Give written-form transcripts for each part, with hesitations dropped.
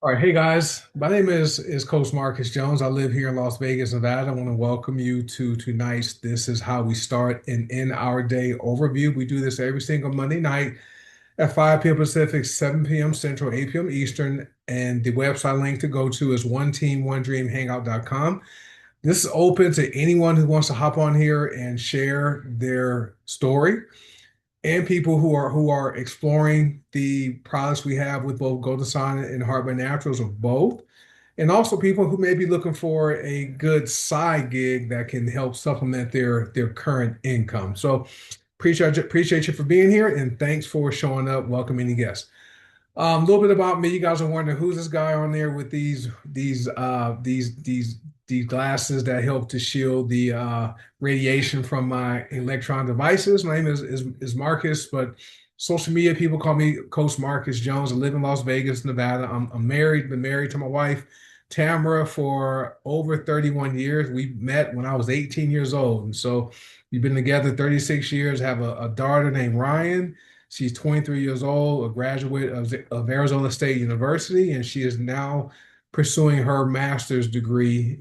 All right, hey guys. My name is Coach Marcus Jones. I live here in Las Vegas, Nevada. I want to welcome you to tonight's This Is How We Start and End Our Day overview. We do this every single Monday night at 5 p.m. Pacific, 7 p.m. Central, 8 p.m. Eastern. And the website link to go to is oneteamonedreamhangout.com. This is open to anyone who wants to hop on here and share their story and people who are exploring the products we have with both Golden Sign and Heart by Naturals or both. And also people who may be looking for a good side gig that can help supplement their current income. So appreciate you for being here and thanks for showing up. Welcome any guests. A little bit about me. You guys are wondering who's this guy on there with these glasses that help to shield the radiation from my electron devices. My name is Marcus, but social media people call me Coach Marcus Jones. I live in Las Vegas, Nevada. I'm married. Been married to my wife Tamara for over 31 years. We met when I was 18 years old, and so we've been together 36 years. Have a daughter named Ryan. She's 23 years old, a graduate of Arizona State University, and she is now pursuing her master's degree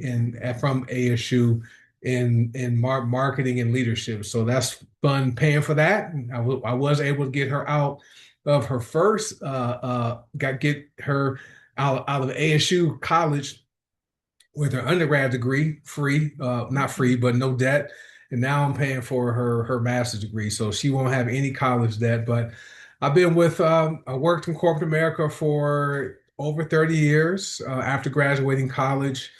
from ASU in marketing and leadership. So that's fun paying for that. I was able to get her out of her first, get her out of ASU college with her undergrad degree free, not free, but no debt. And now I'm paying for her master's degree. So she won't have any college debt. But I worked in corporate America for over 30 years after graduating college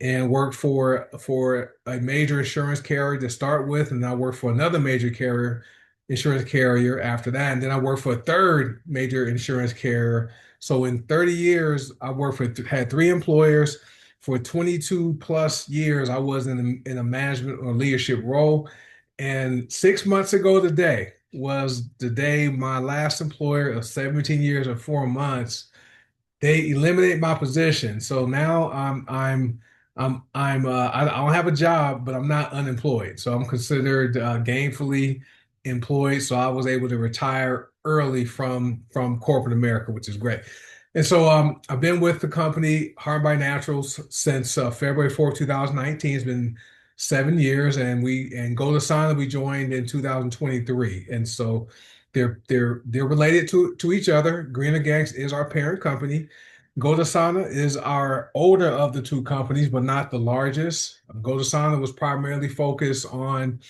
and worked for a major insurance carrier to start with. And I worked for another major insurance carrier after that. And then I worked for a third major insurance carrier. So in 30 years, had three employers. For 22 plus years, I was in a management or leadership role. And 6 months ago today was the day my last employer of 17 years and 4 months, they eliminated my position. So now I don't have a job, but I'm not unemployed. So I'm considered gainfully employed. So I was able to retire early from corporate America, which is great. And so I've been with the company Harm by Naturals since February 4th, 2019. It's been 7 years, and Golden Sign we joined in 2023. And so they're related to each other. Greener Gangs is our parent company. Goldasana is our older of the two companies, but not the largest. Goldasana was primarily focused on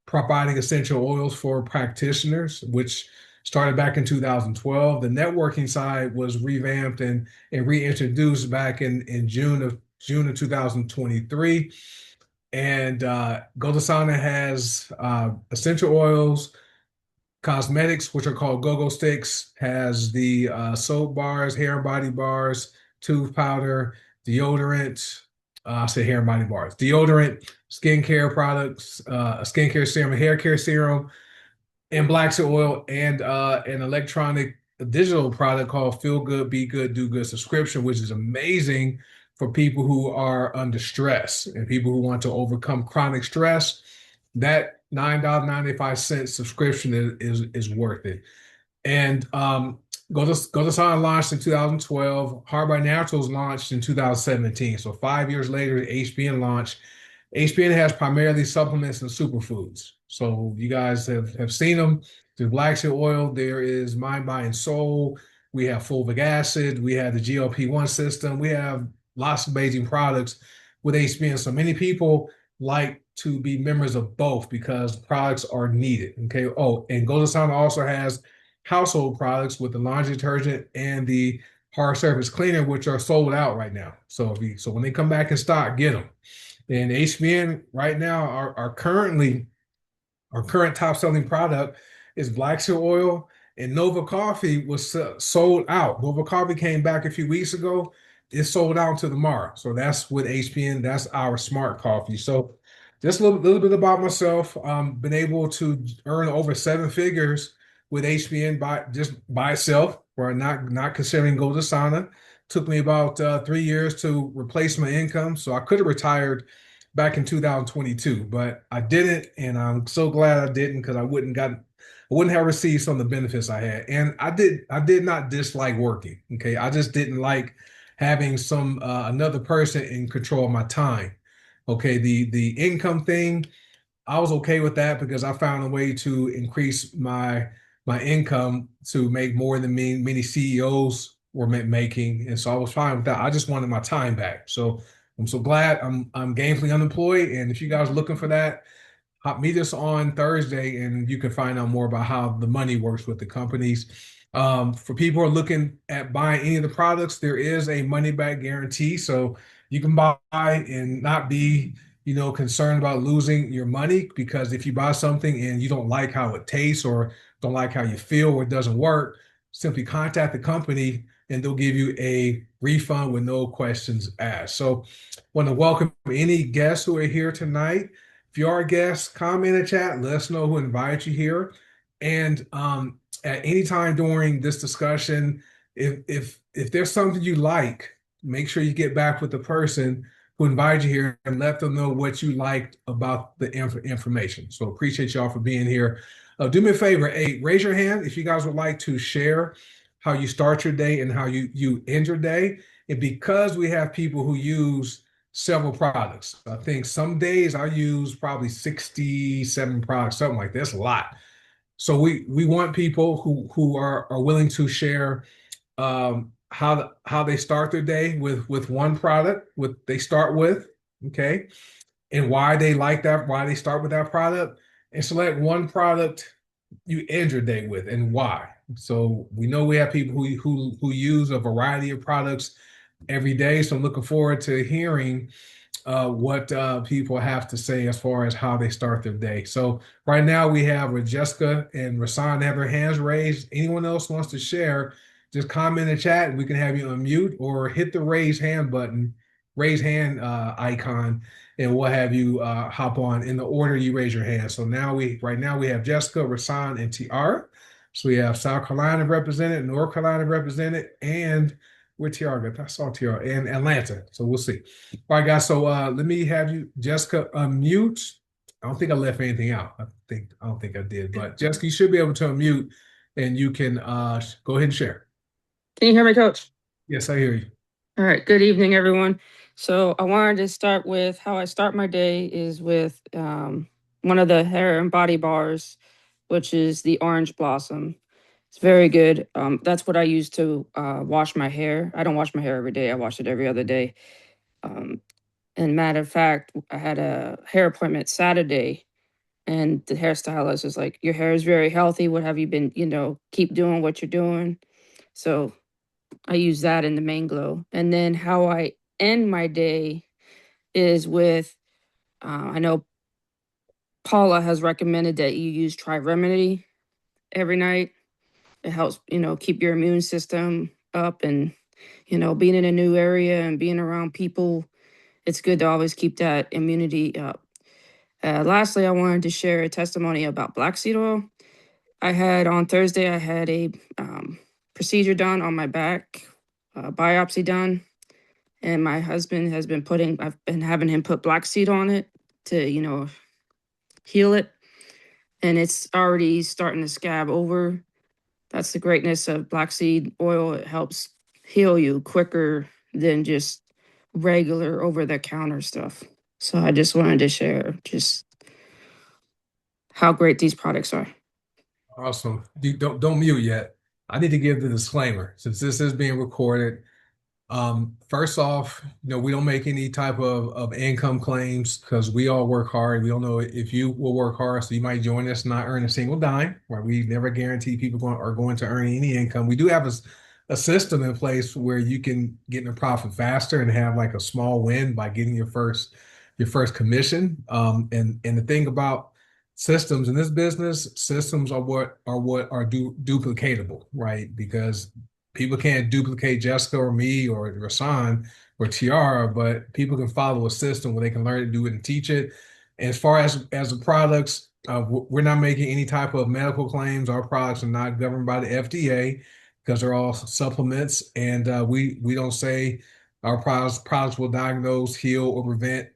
providing essential oils for practitioners, which started back in 2012. The networking side was revamped and reintroduced back in June of 2023. And Goldasana has essential oils, cosmetics, which are called go-go sticks, has the soap bars, hair and body bars, tooth powder, deodorant. I say hair and body bars, deodorant, skincare products, a skincare serum, a hair care serum, and black seed oil, and an electronic digital product called Feel Good, Be Good, Do Good subscription, which is amazing for people who are under stress and people who want to overcome chronic stress. That $9.95 subscription is worth it. And Go to Sign launched in 2012. Hard by Naturals launched in 2017. So 5 years later, HBN launched. HBN has primarily supplements and superfoods. So you guys have seen them. There's black seed oil. There is Mind, Body, and Soul. We have fulvic acid. We have the GLP-1 system. We have lots of amazing products with HBN. So many people like to be members of both because products are needed. Okay. Oh, and Golden Sun also has household products with the laundry detergent and the hard surface cleaner, which are sold out right now. So when they come back in stock, get them. And HBN right now, our current top selling product is black seed oil, and Nova Coffee was sold out. Nova Coffee came back a few weeks ago. It's sold out until tomorrow. So that's with HBN. That's our smart coffee. So just a little bit about myself. Been able to earn over seven figures with HBN by itself, or not considering Golden Sana. Took me about 3 years to replace my income. So I could have retired back in 2022, but I didn't, and I'm so glad I didn't because I wouldn't have received some of the benefits I had. And I did not dislike working. Okay. I just didn't like having some another person in control of my time. Okay, the income thing, I was okay with that because I found a way to increase my income to make more than many CEOs were making, and so I was fine with that. I just wanted my time back. So I'm so glad I'm gainfully unemployed. And if you guys are looking for that, meet us on Thursday, and you can find out more about how the money works with the companies. For people who are looking at buying any of the products, there is a money back guarantee, so you can buy and not be, concerned about losing your money. Because if you buy something and you don't like how it tastes or don't like how you feel or it doesn't work, simply contact the company and they'll give you a refund with no questions asked. So, want to welcome any guests who are here tonight. If you are a guest, comment in the chat. Let us know who invited you here. And at any time during this discussion, if there's something you like, make sure you get back with the person who invited you here and let them know what you liked about the information. So appreciate y'all for being here. Do me a favor, hey, raise your hand if you guys would like to share how you start your day and how you end your day. And because we have people who use several products. I think some days I use probably 67 products, something like that. That's a lot. So we want people who are willing to share how they start their day with one product, what they start with, okay, and why they like that, why they start with that product, and select one product you end your day with and why. So we know we have people who use a variety of products every day. So I'm looking forward to hearing what people have to say as far as how they start their day. So right now we have Jessica and Rasan have their hands raised. Anyone else wants to share, just comment in the chat and we can have you unmute or hit the raise hand button, raise hand icon, and we'll have you hop on in the order you raise your hand. So right now we have Jessica, Rasan, and Tiara. So we have South Carolina represented, North Carolina represented, and where Tiara? I saw Tiara and Atlanta. So we'll see. All right, guys. So let me have you, Jessica, unmute. I don't think I left anything out. I don't think I did. But Jessica, you should be able to unmute, and you can go ahead and share. Can you hear me, Coach? Yes, I hear you. All right. Good evening, everyone. So I wanted to start with how I start my day is with one of the hair and body bars, which is the orange blossom. It's very good. That's what I use to wash my hair. I don't wash my hair every day. I wash it every other day. Um, and matter of fact, I had a hair appointment Saturday, and the hairstylist was like, "Your hair is very healthy. What have you been? Keep doing what you're doing." So I use that in the main glow. And then how I end my day is with, I know Paula has recommended that you use Tri-Remedy every night. It helps, keep your immune system up and, being in a new area and being around people, it's good to always keep that immunity up. Lastly, I wanted to share a testimony about black seed oil. On Thursday, I had a procedure done on my back, biopsy done. And my husband I've been having him put black seed on it to, heal it. And it's already starting to scab over. That's the greatness of black seed oil. It helps heal you quicker than just regular over the counter stuff. So I just wanted to share just how great these products are. Awesome. Don't mute yet. I need to give the disclaimer since this is being recorded. First off, we don't make any type of income claims because we all work hard. We don't know if you will work hard, so you might join us and not earn a single dime. Right? We never guarantee people are going to earn any income. We do have a system in place where you can get in a profit faster and have like a small win by getting your first commission. And the thing about systems in this business, systems are what are duplicatable, right? Because people can't duplicate Jessica or me or Rasan or Tiara, but people can follow a system where they can learn to do it and teach it. And as far as the products, we're not making any type of medical claims. Our products are not governed by the FDA because they're all supplements, and we don't say our products will diagnose, heal, or prevent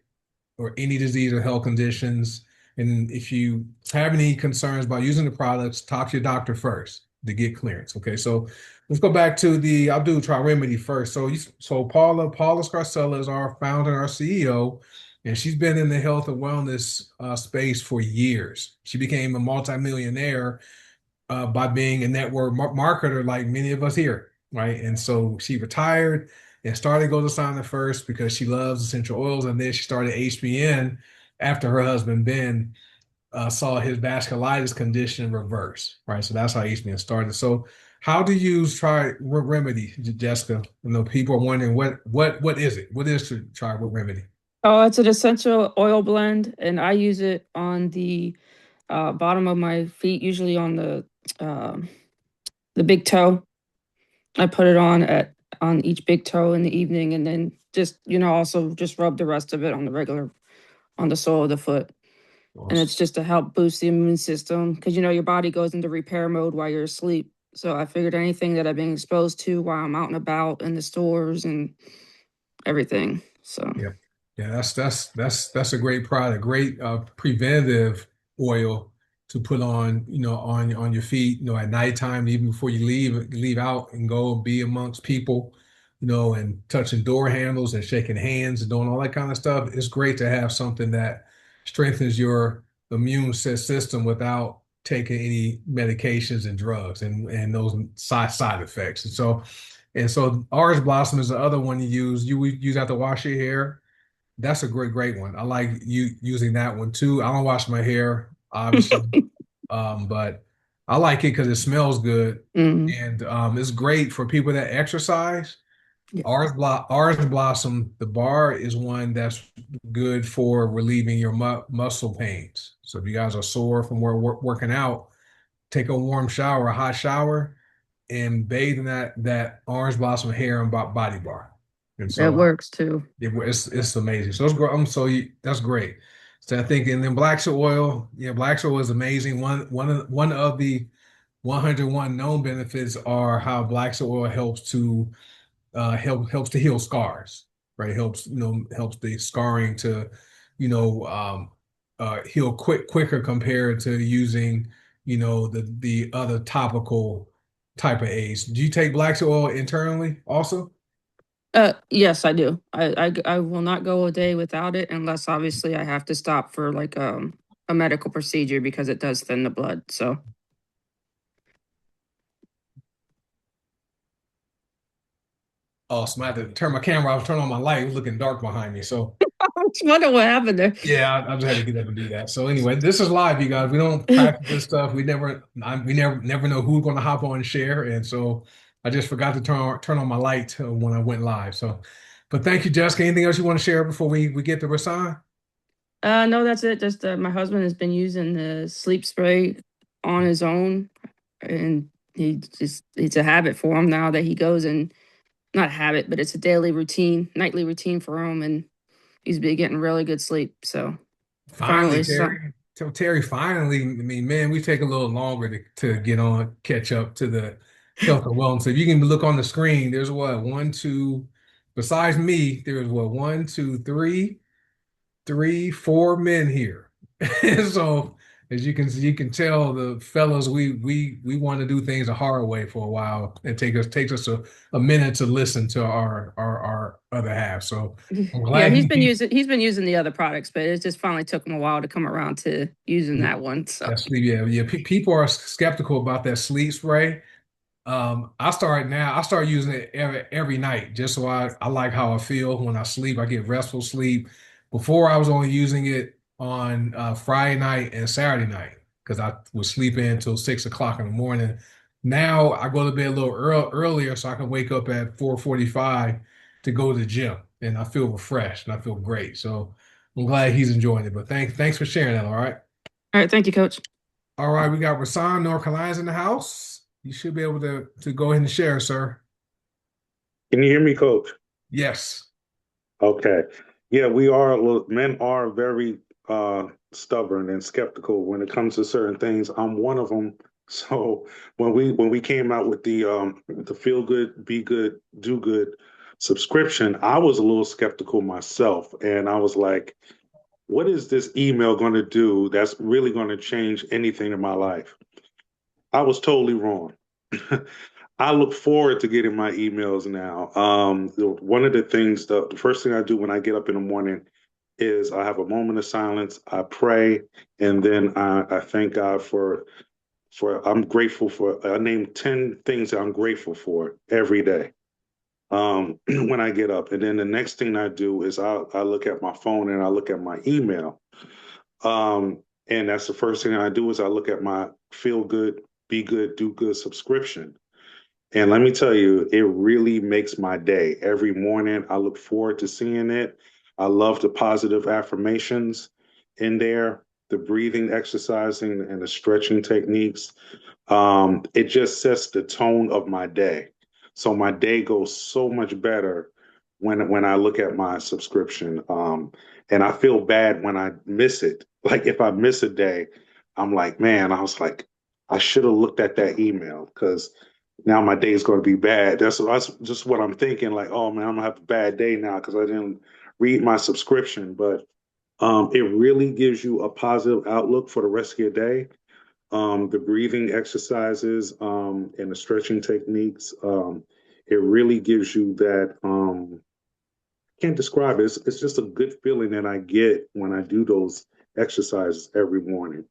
or any disease or health conditions. And if you have any concerns about using the products, talk to your doctor first to get clearance. Okay, so let's go back to the. I'll do try remedy first. So Paula Scarcella is our founder and our CEO, and she's been in the health and wellness space for years. She became a multimillionaire by being a network marketer like many of us here, right? And so she retired and started Go to Sauna first because she loves essential oils, and then she started HBN after her husband Ben saw his vasculitis condition reverse, right? So that's how HBN started. So how do you try remedy, Jessica? You know, people are wondering what is it? What is to try with remedy? Oh, it's an essential oil blend, and I use it on the bottom of my feet, usually on um the big toe. I put it on each big toe in the evening, and then just also just rub the rest of it on the regular on the sole of the foot. And Awesome. it's just to help boost the immune system because your body goes into repair mode while you're asleep. So I figured anything that I've been exposed to while I'm out and about in the stores and everything. So Yeah. Yeah, that's a great product, great preventative oil to put on, on your feet, at nighttime, even before you leave out and go and be amongst people, and touching door handles and shaking hands and doing all that kind of stuff. It's great to have something that strengthens your immune system without taking any medications and drugs and those side effects. And so orange blossom is the other one you use. You use that to wash your hair. That's a great one. I like you using that one too. I don't wash my hair, obviously, but I like it because it smells good mm, and it's great for people that exercise. yeah, Orange blossom, the bar is one that's good for relieving your muscle pains. So if you guys are sore from working out, take a warm shower, a hot shower, and bathe in that orange blossom hair and body bar. And it so works too. it's amazing. So that's great. So I think, and then black soy oil, yeah, black soy oil is amazing. One of the 101 known benefits are how black soy oil helps to heal scars, right? Helps the scarring to, heal quicker compared to using, the other topical type of aids. Do you take black oil internally also? Yes, I do. I will not go a day without it unless obviously I have to stop for like a medical procedure because it does thin the blood. So Awesome. I had to turn my camera off, turn on my light. It was looking dark behind me. So I was wondering what happened there. yeah, I just had to get up and do that. So anyway, this is live, you guys. We don't practice this stuff. We never know who's going to hop on and share. And so I just forgot to turn on my light when I went live. So, but thank you, Jessica. Anything else you want to share before we get to Rasan? No, that's it. Just my husband has been using the sleep spray on his own, and it's a habit for him now that he goes and not a habit, but it's a daily routine, nightly routine for him, and he's been getting really good sleep. So Finally, finally, Terry. So Terry, finally, I mean, man, we take a little longer to get on, catch up to the health and wellness. So if you can look on the screen, there's what, one, two, besides me, there's what, one, two, three, four men here. So as you can tell, the fellas, we want to do things the hard way for a while. It takes us a minute to listen to our other half. So I'm yeah, glad he he's been using the other products, but it just finally took him a while to come around to using yeah, that one. So that sleep. Yeah, yeah. People are skeptical about that sleep spray. I start using it every night just so I like how I feel when I sleep. I get restful sleep. Before I was only using it on Friday night and Saturday night because I would sleep in until 6 o'clock in the morning. Now I go to bed a little earlier so I can wake up at 4:45 to go to the gym and I feel refreshed and I feel great. So I'm glad he's enjoying it. But thanks for sharing that. All right. all right, thank you, Coach. All right, we got Rasan, North Carolina's in the house. You should be able to go ahead and share, sir. Can you hear me, Coach? Yes. Okay. Yeah, men are very stubborn and skeptical when it comes to certain things. I'm one of them. So when we came out with the Feel Good, Be Good, Do Good subscription, I was a little skeptical myself, and I was like, what is this email going to do that's really going to change anything in my life? I was totally wrong. I look forward to getting my emails now. One of the things, the first thing I do when I get up in the morning is I have a moment of silence. I pray, and then I thank God for I'm grateful for. I name 10 things that I'm grateful for every day. When I get up, and then the next thing I do is I look at my phone and I look at my email. And that's the first thing I do is I look at my feel good, be good, do good subscription. And let me tell you, it really makes my day. Every morning, I look forward to seeing it. I love the positive affirmations in there, the breathing, exercising, and the stretching techniques. It just sets the tone of my day. So my day goes so much better when I look at my subscription. And I feel bad when I miss it. Like if I miss a day, I'm like, man, I was like, I should have looked at that email because now my day is going to be bad. That's just what I'm thinking. Like, oh man, I'm gonna have a bad day now because I didn't read my subscription. But it really gives you a positive outlook for the rest of your day. The breathing exercises and the stretching techniques, it really gives you that. Can't describe it. It's just a good feeling that I get when I do those exercises every morning.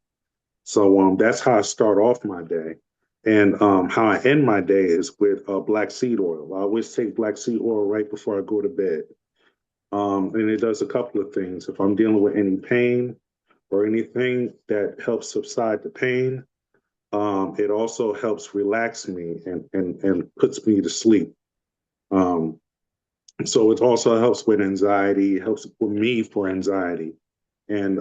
So that's how I start off my day. And how I end my day is with black seed oil. I always take black seed oil right before I go to bed. And it does a couple of things. If I'm dealing with any pain or anything that helps subside the pain, it also helps relax me and puts me to sleep. Um, so it also helps with anxiety, helps with me for anxiety, and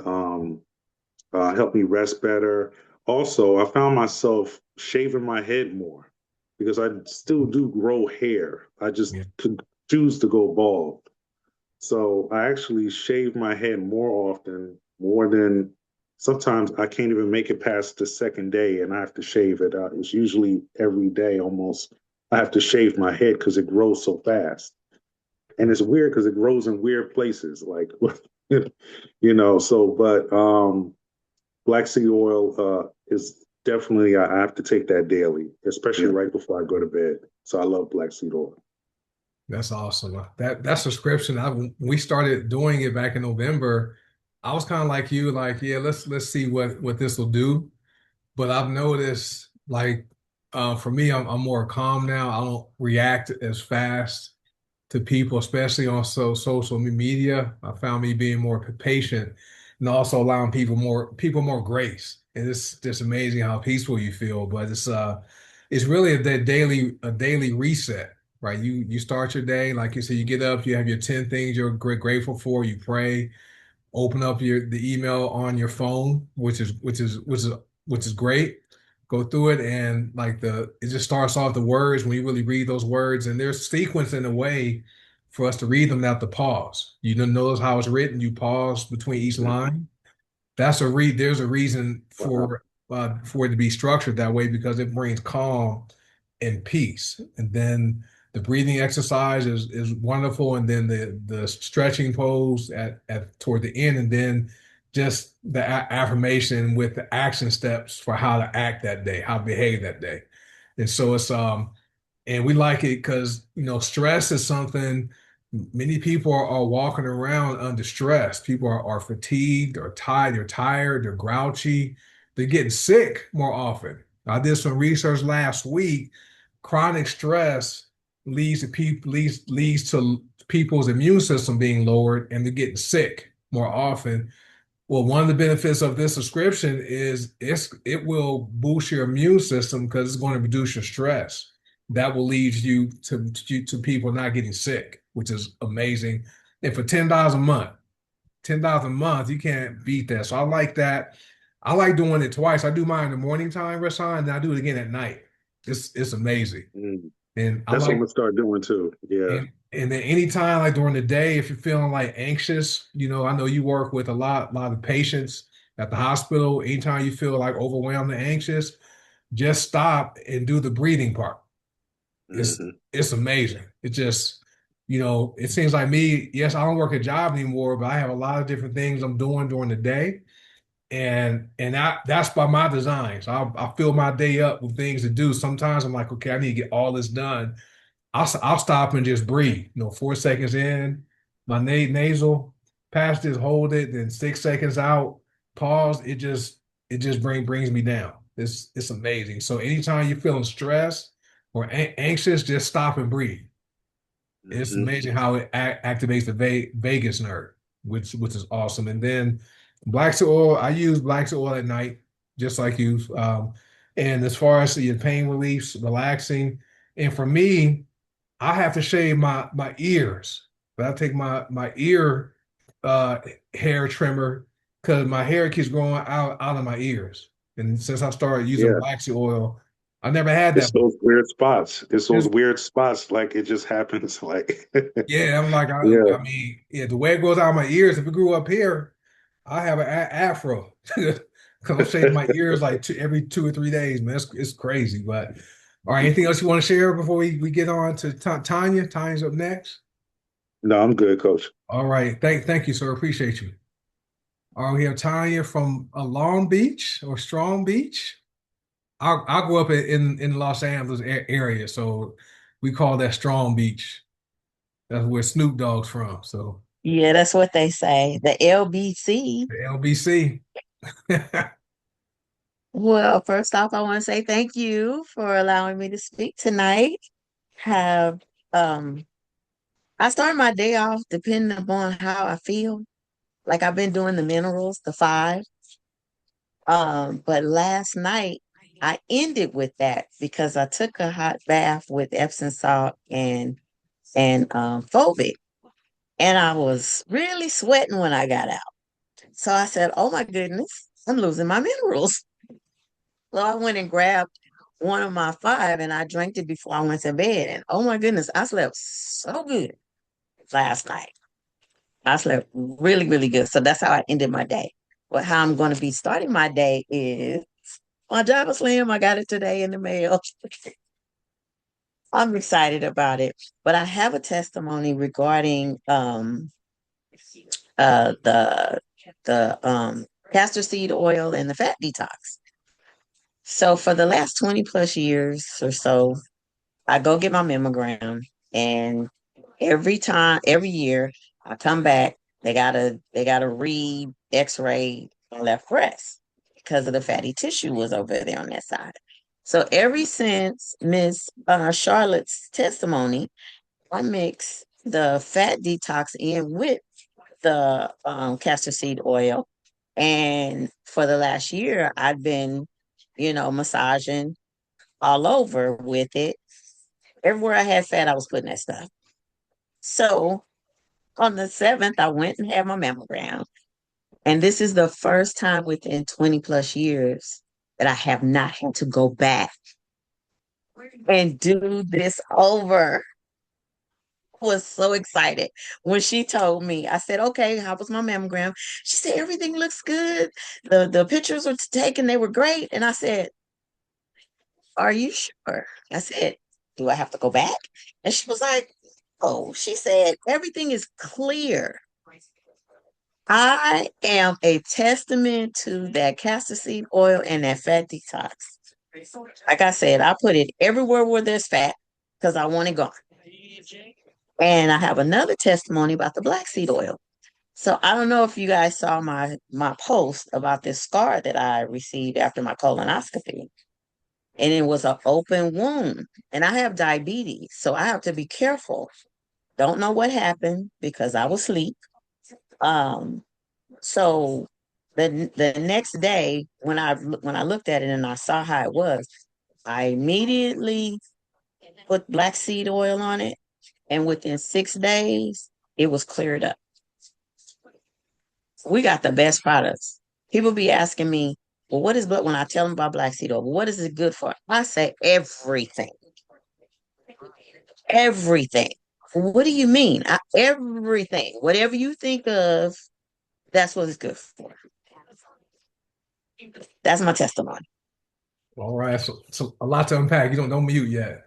help me rest better. Also, I found myself shaving my head more because I still do grow hair. I just Yeah. could choose to go bald. So I actually shave my head more often, more than sometimes I can't even make it past the second day and I have to shave it. It's usually every day almost. I have to shave my head because it grows so fast. And it's weird because it grows in weird places, like, but black seed oil is definitely, I have to take that daily, especially Yeah. right before I go to bed. So I love black seed oil. That's awesome. That subscription, when we started doing it back in November, I was kind of like you, like, yeah, let's see what this will do. But I've noticed, like, for me, I'm more calm now. I don't react as fast to people, especially on social media. I found me being more patient and also allowing people more grace. And it's just amazing how peaceful you feel. But it's really a daily reset, right? You start your day, like you said, you get up, you have your 10 things you're grateful for, you pray, open up the email on your phone, which is great. Go through it and like it just starts off the words when you really read those words and there's sequence in a way for us to read them without the pause. You don't notice how it's written, you pause between each Mhm. line. There's a reason Wow. for it to be structured that way because it brings calm and peace. And then the breathing exercise is wonderful, and then the stretching pose at toward the end, and then just the affirmation with the action steps for how to act that day, how to behave that day. And so and we like it because, stress is something many people are walking around under stress. People are fatigued or tired, they're grouchy, they're getting sick more often. I did some research last week. Chronic stress leads to people's immune system being lowered and they're getting sick more often. Well, one of the benefits of this subscription is it will boost your immune system because it's going to reduce your stress. That will lead you to people not getting sick, which is amazing. And for $10 a month, you can't beat that. So I like that. I like doing it twice. I do mine in the morning time, Rasan, and I do it again at night. It's amazing. Mm. And I That's what I'm like gonna start doing too. Yeah. and then anytime, like during the day, if you're feeling like anxious, I know you work with a lot of patients at the hospital. Anytime you feel like overwhelmed and anxious, just stop and do the breathing part. It's Hmm. it's amazing. It just, it seems like me, yes, I don't work a job anymore, but I have a lot of different things I'm doing during the day. and that's by my design. So I fill my day up with things to do. Sometimes I'm like, okay, I need to get all this done. I'll stop and just breathe. 4 seconds in, my nasal, pass this, hold it, then 6 seconds out, pause. It just brings me down. It's amazing. So anytime you're feeling stressed or anxious, just stop and breathe. It's Hmm. amazing how it activates the vagus nerve, which is awesome. And then black seed oil, I use black seed oil at night, just like you. And as far as the pain relief, relaxing, and for me, I have to shave my ears. But I take my ear uh, hair trimmer because my hair keeps growing out of my ears. And since I started using Yeah. black seed oil, I never had It's that before. those weird spots. It's those It's weird spots. Like it just happens. Like, Yeah, I'm like, yeah. I mean, yeah, the way it goes out of my ears, if it grew up here, I have an afro because I'm shaving my ears like every 2 or 3 days, man. It's crazy. But all right, anything else you want to share before we get on to Tanya? Tanya's up next. No, I'm good, coach. All right, thank you, sir. Appreciate you. All right, we have Tanya from Long Beach or Strong Beach. I grew up in Los Angeles area, so we call that Strong Beach. That's where Snoop Dogg's from. So Yeah, that's what they say. The LBC. the LBC. Well, first off, I want to say thank you for allowing me to speak tonight. Have I start my day off depending upon how I feel. Like I've been doing the minerals, the five. But last night I ended with that because I took a hot bath with Epsom salt and phobic, and I was really sweating when I got out. So I said, "Oh my goodness, I'm losing my minerals." So I went and grabbed one of my five and I drank it before I went to bed. And oh my goodness, I slept so good last night. I slept really, really good. So that's how I ended my day. But how I'm going to be starting my day is my Java Slim. I got it today in the mail. I'm excited about it. But I have a testimony regarding the castor seed oil and the fat detox. So for the last 20 plus years or so, I go get my mammogram, and every year, I come back. They gotta re X-ray my left breast because of the fatty tissue was over there on that side. So ever since Miss Charlotte's testimony, I mix the fat detox in with the castor seed oil, and for the last year, I've been, massaging all over with it. Everywhere I had fat, I was putting that stuff. So on the 7th, I went and had my mammogram. And this is the first time within 20 plus years that I have not had to go back and do this over. I was so excited when she told me. I said, "Okay, how was my mammogram?" She said, "Everything looks good. The pictures were taken, they were great." And I said, "Are you sure?" I said, "Do I have to go back?" And she was like, "Oh," she said, "Everything is clear." I am a testament to that castor seed oil and that fat detox. Like I said, I put it everywhere where there's fat because I want it gone. And I have another testimony about the black seed oil. So I don't know if you guys saw my post about this scar that I received after my colonoscopy. And it was an open wound. And I have diabetes, so I have to be careful. Don't know what happened because I was asleep. Um, so the next day when I looked at it and I saw how it was, I immediately put black seed oil on it, and within 6 days, it was cleared up. We got the best products. People be asking me, "Well, what is but when I tell them about black seed oil, what is it good for?" I say everything. Everything. What do you mean? Everything. Whatever you think of, that's what it's good for. That's my testimony. All right, so a lot to unpack. You don't mute yet.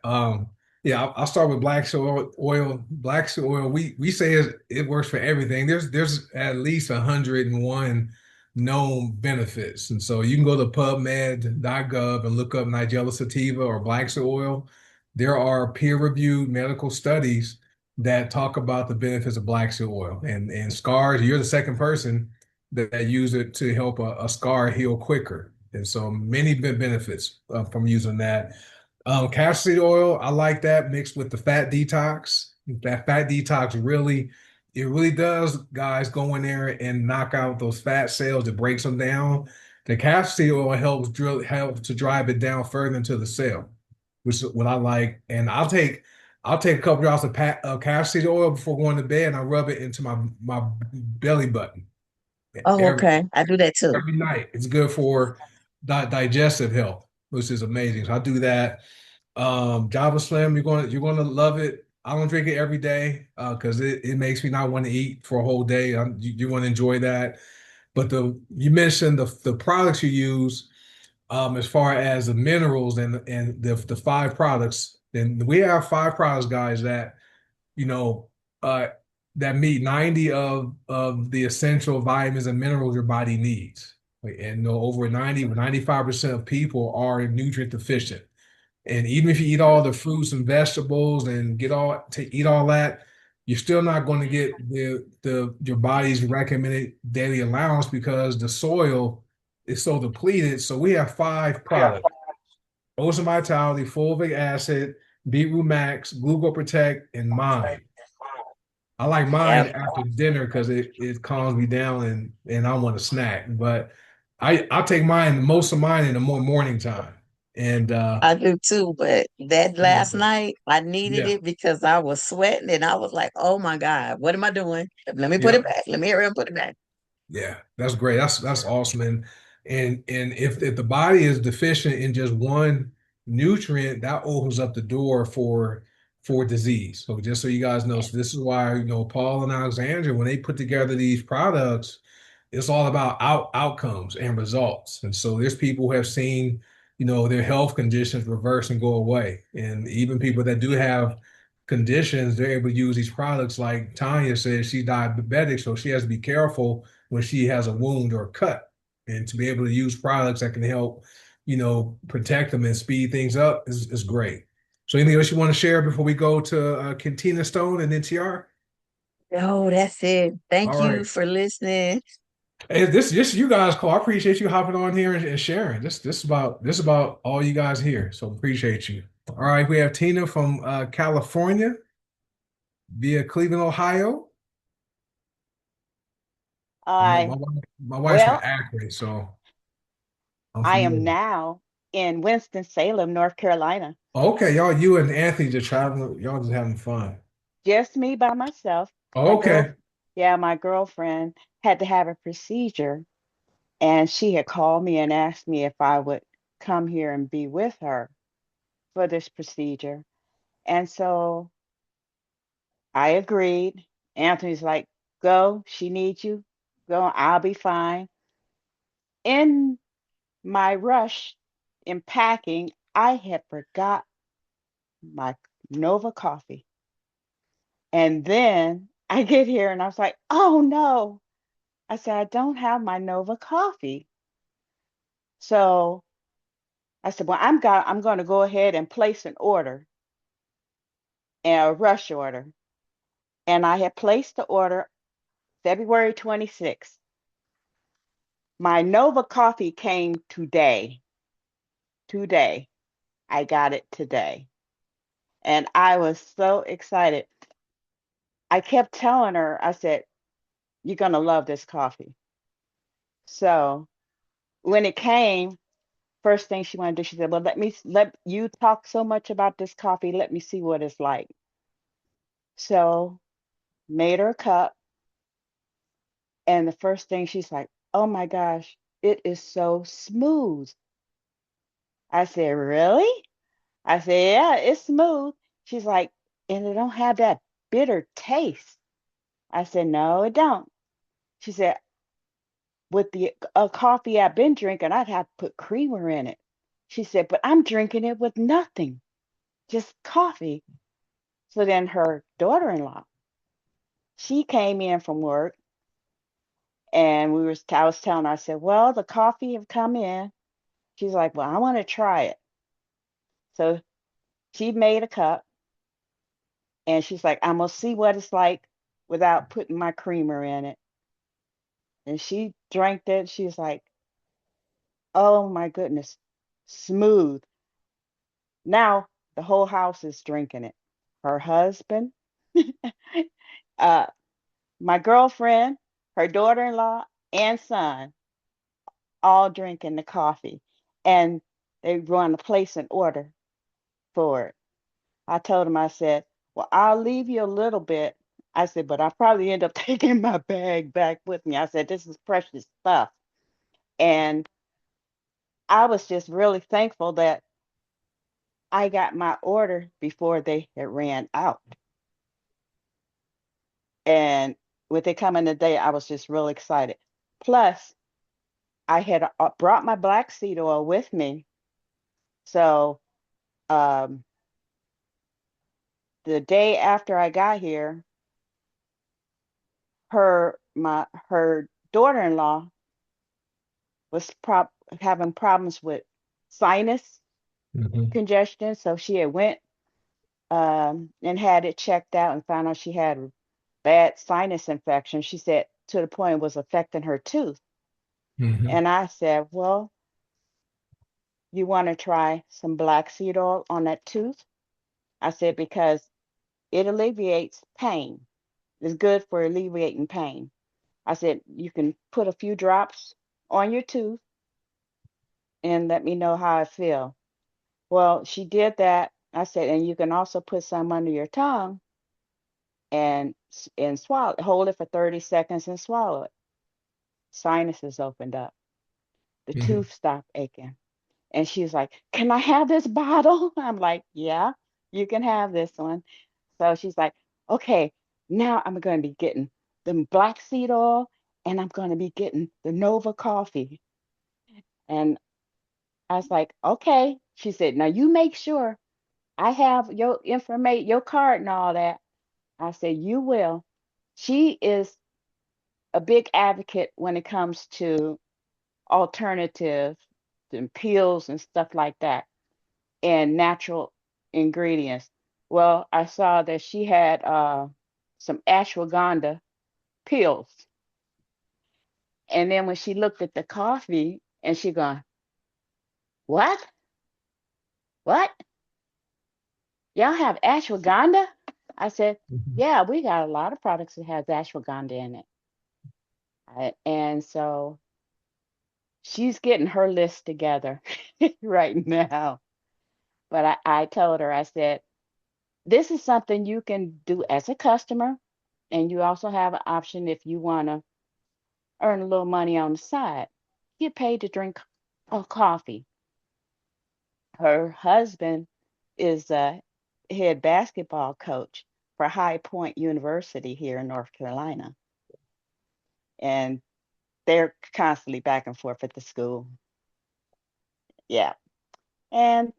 Yeah, I'll start with black soil oil. Black soil oil, we say it works for everything. There's at least 101 known benefits. And so you can go to PubMed.gov and look up Nigella sativa or black seed oil. There are peer-reviewed medical studies that talk about the benefits of black seed oil. And scars, you're the second person that use it to help a scar heal quicker. And so many benefits from using that. Castor seed oil, I like that mixed with the fat detox. That fat detox really, it really does, guys, go in there and knock out those fat cells. It breaks them down. The castor seed oil helps to drive it down further into the cell, which is what I like. And I'll take a couple drops of castor seed oil before going to bed, and I rub it into my belly button Oh, every okay. I do that too. every night. It's good for digestive health, which is amazing. So I do that. Java Slim, you're gonna love it. I don't drink it every day because it makes me not want to eat for a whole day. You want to enjoy that. But you mentioned the products you use as far as the minerals and the five products. And we have five products, guys, that you know, uh, that meet 90 of the essential vitamins and minerals your body needs. Like, and over 90 or 95% of people are nutrient deficient. And even if you eat all the fruits and vegetables and eat all that, you're still not going to get the your body's recommended daily allowance because the soil is so depleted. So we have five products: Ocean Vitality, fulvic acid, Beetroot Max, Gluco Protect, and Mind. I like Yeah, mine after dinner because it calms me down and I want a snack. But I'll take most of mine in the morning time. And I do too. But that yeah, last night, I needed yeah, it because I was sweating and I was like, oh my God, what am I doing? Let me put yeah. it back. Let me hurry and put it back. Yeah, that's great. That's awesome. And if the body is deficient in just one nutrient, that opens up the door for disease. So just so you guys know, so this is why Paul and Alexandra, when they put together these products, it's all about outcomes and results. And so there's people who have seen, their health conditions reverse and go away. And even people that do have conditions, they're able to use these products. Like Tanya says, she's diabetic, so she has to be careful when she has a wound or a cut. And to be able to use products that can help, protect them and speed things up is great. So anything else you want to share before we go to Cantina Stone and NTR? No, that's it. Thank All you right. for listening. Hey, this you guys call. I appreciate you hopping on here and sharing. This about all you guys here. So appreciate you. All right, we have Tina from California via Cleveland, Ohio. My my I wife, my wife's from well, Akron, so I'm I familiar. am now in Winston-Salem, North Carolina. Okay, y'all, you and Anthony just traveling. Y'all just having fun. Just me by myself. My girl, Okay. yeah, my girlfriend had to have a procedure, and she had called me and asked me if I would come here and be with her for this procedure. And so I agreed. Anthony's like, "Go, she needs you. Go, I'll be fine." In my rush in packing, I had forgot my Nova coffee. And then I get here and I was like, oh no. I said, I don't have my Nova coffee. So I said, well, I'm going to go ahead and place an order, a rush order. And I had placed the order February 26th. My Nova coffee came today. Today. I got it today. And I was so excited. I kept telling her, I said, you're going to love this coffee. So when it came, first thing she wanted to do, she said, well, let you talk so much about this coffee. Let me see what it's like. So made her a cup. And the first thing she's like, oh my gosh, it is so smooth. I said, really? I said, yeah, it's smooth. She's like, and it don't have that bitter taste. I said, no, it don't. She said, with the coffee I've been drinking, I'd have to put creamer in it. She said, but I'm drinking it with nothing, just coffee. So then her daughter in law, she came in from work And I was telling her, I said, well, the coffee have come in. She's like, well, I want to try it. So she made a cup and she's like, I'm gonna see what it's like without putting my creamer in it. And she drank it. She's like, oh my goodness, smooth. Now the whole house is drinking it. Her husband, uh, my girlfriend, her daughter-in-law, and son all drinking the coffee. And they want to place an order for it. I told him, I said, well, I'll leave you a little bit. I said, but I probably end up taking my bag back with me. I said, this is precious stuff. And I was just really thankful that I got my order before they had ran out. And with it coming today, I was just real excited. Plus, I had brought my black seed oil with me. So um, the day after I got here, her daughter-in-law was having problems with sinus Hmm. congestion, so she had went and had it checked out and found out she had bad sinus infection. She said to the point it was affecting her tooth. Hmm. And I said, well, you want to try some black seed oil on that tooth? I said, because it alleviates pain. It's good for alleviating pain. I said, you can put a few drops on your tooth and let me know how I feel. Well, she did that. I said, and you can also put some under your tongue and swallow, hold it for 30 seconds and swallow it. Sinuses opened up. The Hmm. tooth stopped aching. And she's like, can I have this bottle? I'm like, yeah, you can have this one. So she's like, okay, now I'm going to be getting the black seed oil and I'm going to be getting the Nova coffee. And I was like, okay. She said, now you make sure I have your information, your card and all that. I said, you will. She is a big advocate when it comes to alternatives and pills and stuff like that and natural ingredients. Well, I saw that she had some ashwagandha pills. And then when she looked at the coffee and she gone, what? What? Y'all have ashwagandha? I said, yeah, we got a lot of products that has ashwagandha in it. And so she's getting her list together right now. But I told her, I said, this is something you can do as a customer. And you also have an option if you want to earn a little money on the side. Get paid to drink coffee. Her husband is a head basketball coach for High Point University here in North Carolina. And they're constantly back and forth at the school. Yeah. And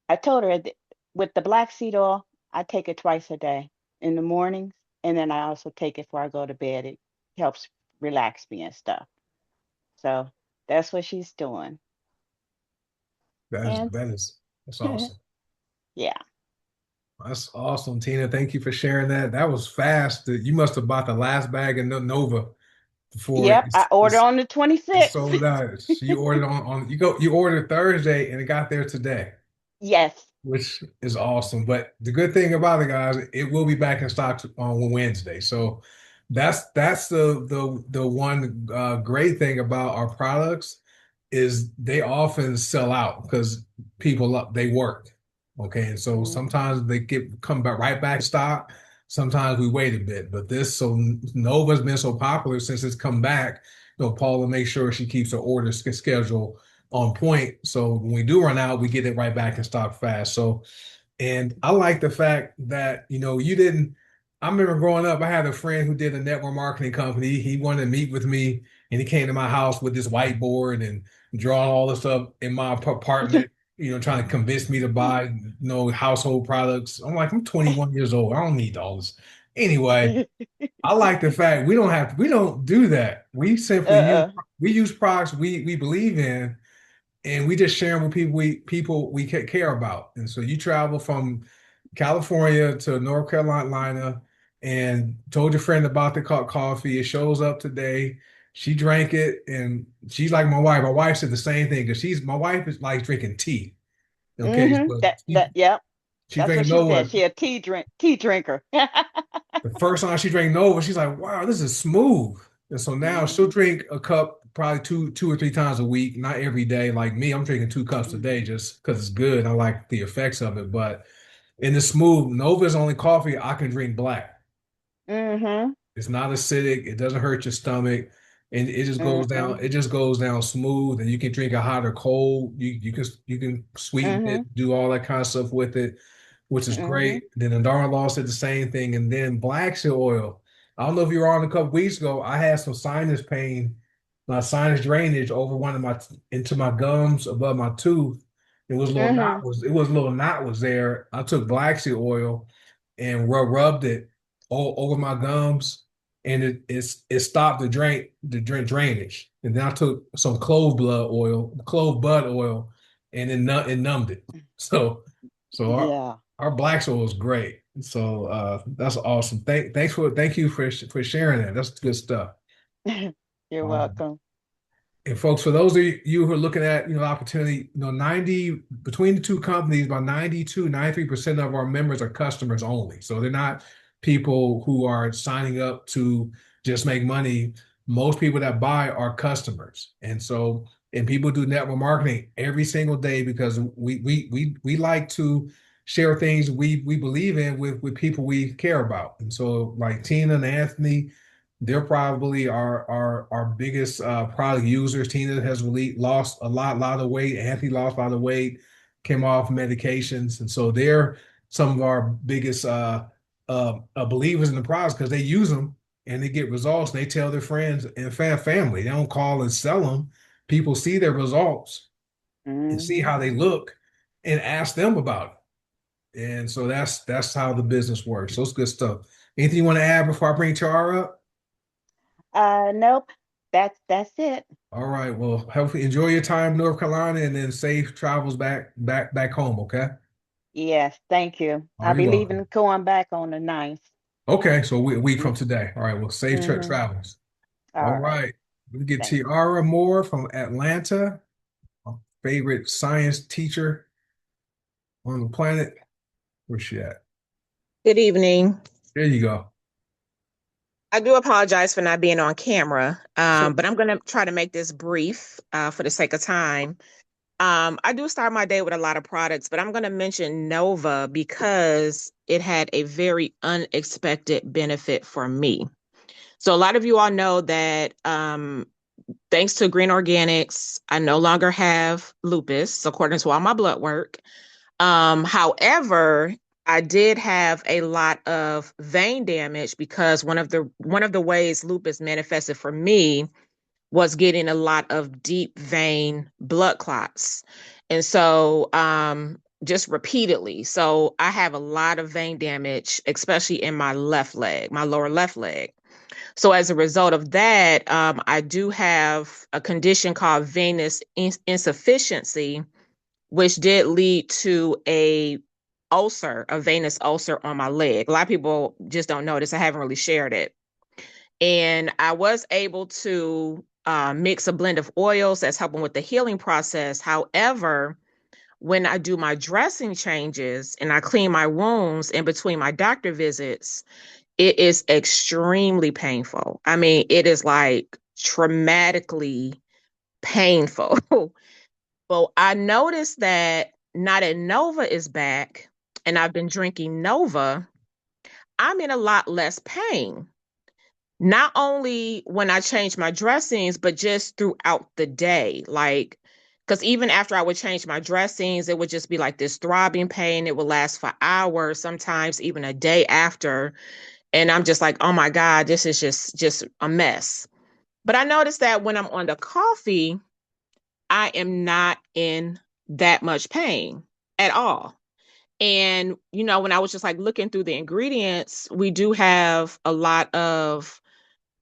I told her that with the black seed oil, I take it twice a day in the mornings, and then I also take it before I go to bed. It helps relax me and stuff. So that's what she's doing. That is And that is that's awesome. yeah. That's awesome, Tina. Thank you for sharing that. That was fast. You must have bought the last bag of Nova before Yep. I ordered on the it's 26th. sold out. You ordered on you ordered Thursday and it got there today, Yes. which is awesome. But the good thing about it, guys, it will be back in stock on Wednesday. So that's the one great thing about our products is they often sell out because they work. Okay, and so Mhm. sometimes they get come back right back in stock. Sometimes we wait a bit, but Nova's been so popular since it's come back. Paula makes sure she keeps her order schedule on point. So when we do run out, we get it right back in stock fast. So, and I like the fact that, you didn't. I remember growing up, I had a friend who did a network marketing company. He wanted to meet with me and he came to my house with this whiteboard and drawing all this up in my apartment, trying to convince me to buy, household products. I'm like, I'm 21 years old. I don't need all this. Anyway, I like the fact we don't do that. We simply Uh-uh. use products we believe in, and we just share them with people we care about. And so you travel from California to North Carolina and told your friend about the coffee. It shows up today. She drank it, and she's like my wife. My wife said the same thing because she's my wife is like drinking tea. Okay, Mm-hmm. but Yep. she That's what drank she said. Nova. She a tea drinker. The first time she drank Nova, she's like, "Wow, this is smooth." And so now she'll Mm-hmm. drink a cup probably two or three times a week, not every day. Like me, I'm drinking 2 cups a Mm-hmm. day just because it's good. I like the effects of it. But in the smooth, Nova is only coffee I can drink black. Mm-hmm. It's not acidic. It doesn't hurt your stomach, and it just goes Mm-hmm. down. It just goes down smooth, and you can drink it hot or cold. You can sweeten Mm-hmm. it, do all that kind of stuff with it, which is Mm-hmm. great. Then the daughter-in-law said the same thing, and then black seed oil. I don't know if you were on a couple weeks ago. I had some sinus pain, my sinus drainage over one of my into my gums above my tooth. Mm-hmm. It was a little knot was there. I took black seed oil and rubbed it all over my gums, and it stopped the drainage. And then I took some clove bud oil, and it numbed it. So so Yeah. our black soil is great. So that's awesome. Thank you for sharing that. That's good stuff. You're Um, welcome. and folks, for those of you who are looking at, opportunity, 90 between the two companies, about 93% of our members are customers only. So they're not people who are signing up to just make money. Most people that buy are customers. And people do network marketing every single day because we like to share things we believe in with people we care about. And so like Tina and Anthony, they're probably our biggest product users. Tina has really lost lot of weight. Anthony lost a lot of weight, came off medications, and so they're some of our biggest believers in the products because they use them and they get results. And they tell their friends and family. They don't call and sell them. People see their results and see Mm-hmm. how they look and ask them about it. And so that's how the business works. So it's good stuff. Anything you want to add before I bring Tara up? Nope. That's it. All right. Well, hopefully enjoy your time in North Carolina and then safe travels back home. Okay. Yes, thank you. Oh, I'll you're be welcome. leaving, going back on the ninth. Okay. So a week from Mm-hmm. today. All right. Well, safe Mm-hmm. travels. All All right. right. We get Thanks. Tiara Moore from Atlanta, my favorite science teacher on the planet. Where's she at? Good evening. There you go. I do apologize for not being on camera, So, but I'm going to try to make this brief for the sake of time. I do start my day with a lot of products, but I'm going to mention Nova because it had a very unexpected benefit for me. So, a lot of you all know that thanks to green organics, I no longer have lupus, according to all my blood work. However, I did have a lot of vein damage because one of the ways lupus manifested for me was getting a lot of deep vein blood clots. And so just repeatedly. So I have a lot of vein damage, especially in my left leg, my lower left leg. So as a result of that, I do have a condition called venous insufficiency, which did lead to a venous ulcer on my leg. A lot of people just don't notice. I haven't really shared it. And I was able to mix a blend of oils that's helping with the healing process. However, when I do my dressing changes and I clean my wounds in between my doctor visits, it is extremely painful. I mean, it is like traumatically painful. Well, I noticed that now that Nova is back and I've been drinking Nova, I'm in a lot less pain. Not only when I change my dressings, but just throughout the day. Like, because even after I would change my dressings, it would just be like this throbbing pain. It would last for hours, sometimes even a day after. And I'm just like, oh my God, this is just a mess. But I noticed that when I'm on the coffee, I am not in that much pain at all. And, when I was just like looking through the ingredients, we do have a lot of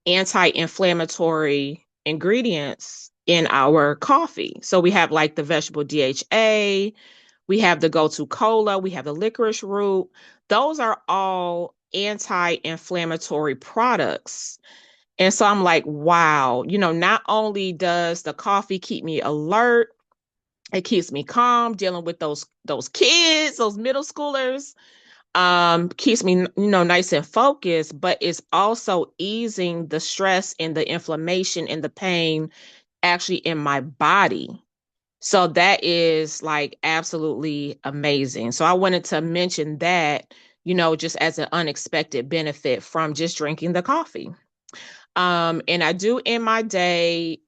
anti-inflammatory ingredients in our coffee. So we have like the vegetable DHA, we have the go-to cola, we have the licorice root. Those are all anti-inflammatory products. And so I'm like, wow, not only does the coffee keep me alert, it keeps me calm dealing with those kids, those middle schoolers, keeps me, nice and focused, but it's also easing the stress and the inflammation and the pain actually in my body. So that is like absolutely amazing. So I wanted to mention that, just as an unexpected benefit from just drinking the coffee. And I do end my day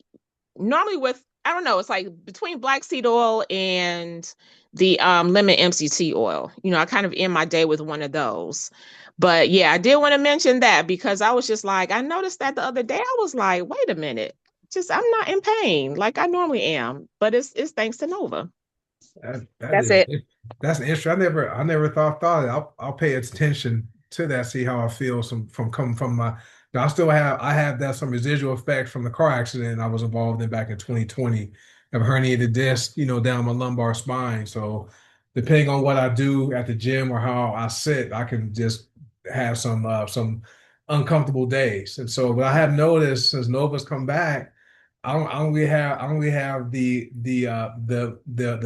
normally with, I don't know, it's like between black seed oil and the lemon MCT oil. I kind of end my day with one of those. But yeah, I did want to mention that because I was just like, I noticed that the other day. I was like, wait a minute, just I'm not in pain like I normally am, but it's thanks to Nova. That That's is it. that's interesting. I never thought it. I'll pay attention to that, see how I feel from coming from my. Now, I have that some residual effects from the car accident I was involved in back in 2020. I have a herniated disc, down my lumbar spine. So depending on what I do at the gym or how I sit, I can just have some uncomfortable days. And so what I have noticed since Nova's come back. I don't really have the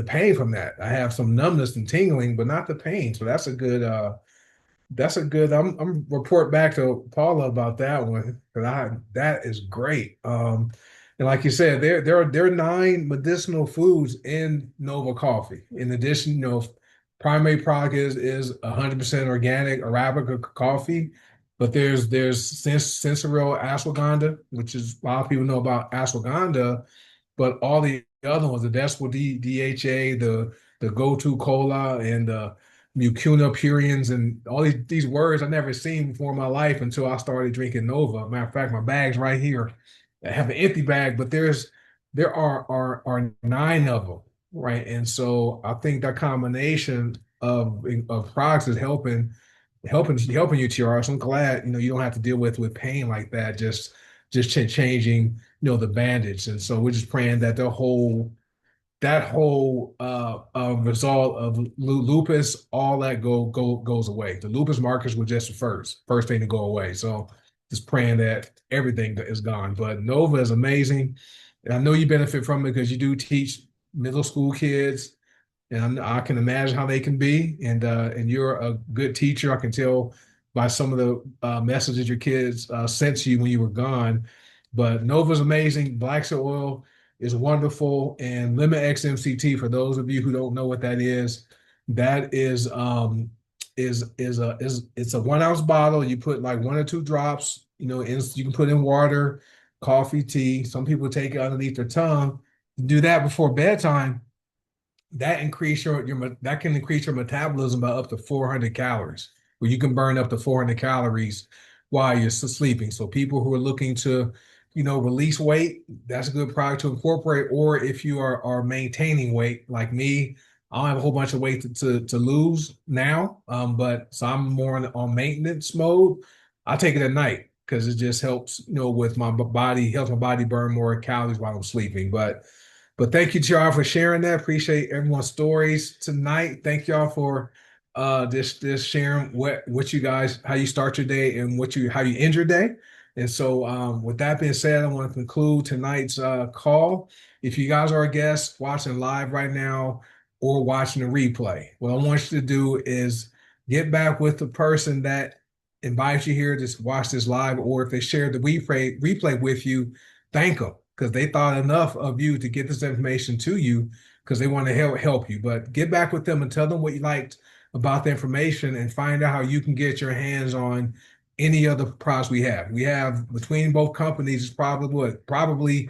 pain from that. I have some numbness and tingling, but not the pain. So that's a good. I'm report back to Paula about that one because I that is great. And like you said, there are 9 medicinal foods in Nova Coffee. In addition, primary product is 100% organic Arabica coffee, but there's sensoryl ashwagandha, which is a lot of people know about ashwagandha, but all the other ones, the Decibel DHA, the go-to cola, and the mucuna purines, and all these words I never seen before in my life until I started drinking Nova. Matter of fact, my bag's right here. I have an empty bag, but there are 9 of them, right? And so I think that combination of products is helping you, TR. So I'm glad you don't have to deal with pain like that. Just changing the bandage. And so we're just praying that that whole result of lupus, all that goes away. The lupus markers were just the first thing to go away. So just praying that everything is gone. But Nova is amazing. And I know you benefit from it because you do teach middle school kids, and I can imagine how they can be. And you're a good teacher. I can tell by some of the messages your kids sent to you when you were gone. But Nova's amazing. Black seed oil is wonderful, and lemon XMCT. For those of you who don't know what that is it's a 1 ounce bottle. You put like 1 or 2 drops. You can put in water, coffee, tea. Some people take it underneath their tongue. Do that before bedtime, that can increase your metabolism by up to 400 calories, where you can burn up to 400 calories while you're sleeping. So people who are looking to release weight, that's a good product to incorporate. Or if you are maintaining weight like me, I don't have a whole bunch of weight to lose now, but so I'm more on maintenance mode. I take it at night because it just helps with my body, helps my body burn more calories while I'm sleeping. But thank you, y'all, for sharing that. Appreciate everyone's stories tonight. Thank y'all for this sharing what you guys, how you start your day and how you end your day. And so with that being said, I want to conclude tonight's call. If you guys are a guest watching live right now or watching the replay, what I want you to do is get back with the person that invites you here to watch this live, or if they shared the replay with you, thank them because they thought enough of you to get this information to you because they want to help you. But get back with them and tell them what you liked about the information and find out how you can get your hands on any other products we have. We have between both companies, it's probably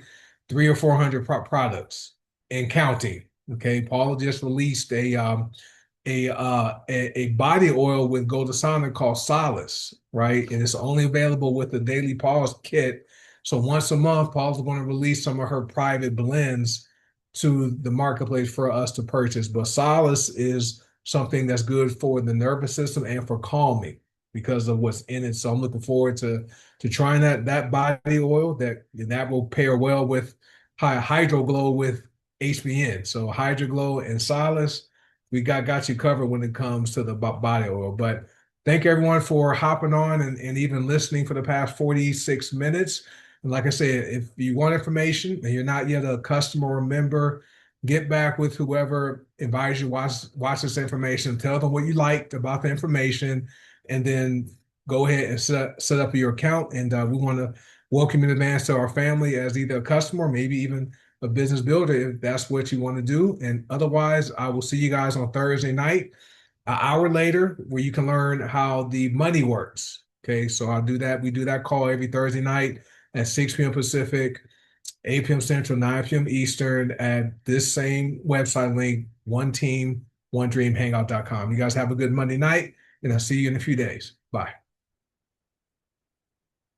300 or 400 products and counting. Okay, Paul just released a body oil with Goldasana called Solace, right? And it's only available with the Daily Pause kit. So once a month, Paul's going to release some of her private blends to the marketplace for us to purchase. But Solace is something that's good for the nervous system and for calming because of what's in it. So I'm looking forward to trying that body oil that will pair well with Hydroglow with HBN. So Hydroglow and Silas, we got you covered when it comes to the body oil. But thank everyone for hopping on and even listening for the past 46 minutes. And like I said, if you want information and you're not yet a customer or member, get back with whoever advised you watch this information. Tell them what you liked about the information, and then go ahead and set up your account. And we want to welcome in advance to our family as either a customer, maybe even a business builder, if that's what you want to do. And otherwise, I will see you guys on Thursday night, an hour later, where you can learn how the money works. Okay, so I'll do that. We do that call every Thursday night at 6 p.m. Pacific, 8 p.m. Central, 9 p.m. Eastern at this same website link, one team, one dream hangout.com. You guys have a good Monday night, and I'll see you in a few days. Bye.